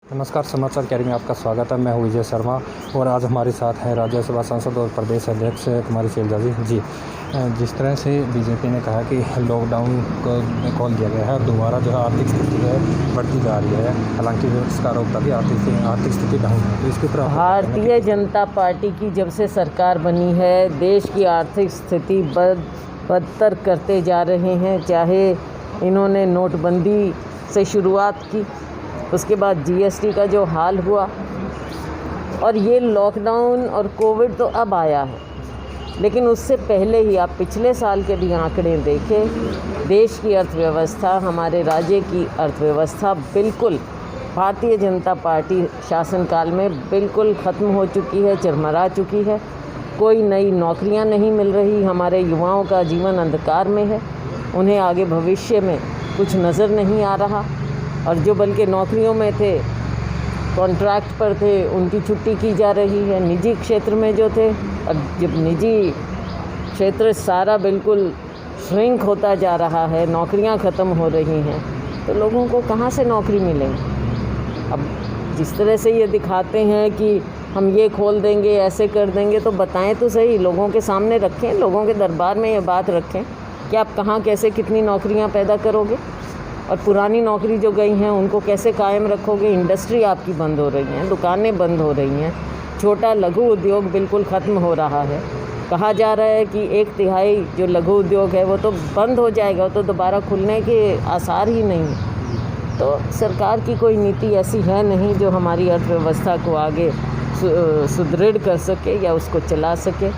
नमस्कार, समाचार कैरी में आपका स्वागत है। मैं हूं विजय शर्मा और आज हमारे साथ हैं राज्यसभा सांसद और प्रदेश अध्यक्ष कुमारी शैलजा जी। जिस तरह से बीजेपी ने कहा कि लॉकडाउन को खोल दिया गया है और दोबारा जो है आर्थिक स्थिति है बढ़ती जा रही है, हालांकि इसका आरोप था कि आर्थिक स्थिति डाउन है, तो इसके ऊपर भारतीय जनता पार्टी की जब से सरकार बनी है देश की आर्थिक स्थिति बदतर करते जा रहे हैं। चाहे इन्होंने नोटबंदी से शुरुआत की, उसके बाद जीएसटी का जो हाल हुआ और ये लॉकडाउन और कोविड तो अब आया है, लेकिन उससे पहले ही आप पिछले साल के भी आंकड़े देखें, देश की अर्थव्यवस्था, हमारे राज्य की अर्थव्यवस्था बिल्कुल भारतीय जनता पार्टी शासनकाल में बिल्कुल ख़त्म हो चुकी है, चरमरा चुकी है। कोई नई नौकरियां नहीं मिल रही, हमारे युवाओं का जीवन अंधकार में है, उन्हें आगे भविष्य में कुछ नज़र नहीं आ रहा। और जो बल्कि नौकरियों में थे, कॉन्ट्रैक्ट पर थे, उनकी छुट्टी की जा रही है। निजी क्षेत्र में जो थे, अब जब निजी क्षेत्र सारा बिल्कुल श्रिंक होता जा रहा है, नौकरियां ख़त्म हो रही हैं, तो लोगों को कहाँ से नौकरी मिलेंगी। अब जिस तरह से ये दिखाते हैं कि हम ये खोल देंगे, ऐसे कर देंगे, तो बताएं तो सही, लोगों के सामने रखें, लोगों के दरबार में ये बात रखें कि आप कहाँ कैसे कितनी नौकरियाँ पैदा करोगे और पुरानी नौकरी जो गई हैं उनको कैसे कायम रखोगे। इंडस्ट्री आपकी बंद हो रही हैं, दुकानें बंद हो रही हैं, छोटा लघु उद्योग बिल्कुल ख़त्म हो रहा है। कहा जा रहा है कि 1/3 जो लघु उद्योग है वो तो बंद हो जाएगा, तो दोबारा खुलने के आसार ही नहीं है। तो सरकार की कोई नीति ऐसी है नहीं जो हमारी अर्थव्यवस्था को आगे सुदृढ़ कर सके या उसको चला सके।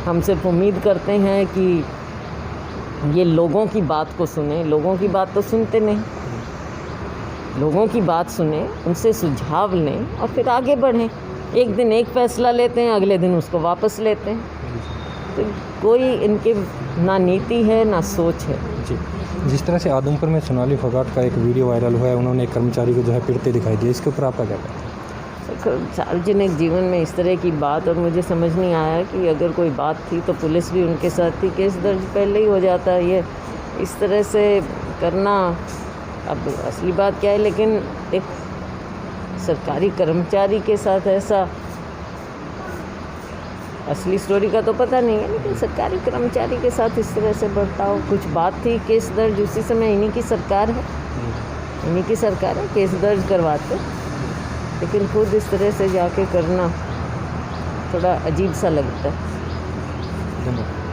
हम सिर्फ उम्मीद करते हैं कि ये लोगों की बात को सुने। लोगों की बात तो सुनते नहीं, लोगों की बात सुने, उनसे सुझाव लें और फिर आगे बढ़ें। एक दिन एक फैसला लेते हैं, अगले दिन उसको वापस लेते हैं। तो कोई इनके ना नीति है ना सोच है जी। जिस तरह से आदमपुर में सोनाली फोगाट का एक वीडियो वायरल हुआ है, उन्होंने एक कर्मचारी को जो है पीटते दिखाई दिया, इसके ऊपर आपका क्या कहना है? सार्वजनिक जीवन में इस तरह की बात, और मुझे समझ नहीं आया कि अगर कोई बात थी तो पुलिस भी उनके साथ थी, केस दर्ज पहले ही हो जाता है। ये इस तरह से करना, अब असली बात क्या है, लेकिन एक सरकारी कर्मचारी के साथ ऐसा, असली स्टोरी का तो पता नहीं है, लेकिन सरकारी कर्मचारी के साथ इस तरह से बर्ताव, कुछ बात थी, केस दर्ज उसी समय, इन्हीं की सरकार है, इन्हीं की सरकार है, केस दर्ज करवाते, लेकिन खुद इस तरह से जाके करना थोड़ा अजीब सा लगता है। धन्यवाद।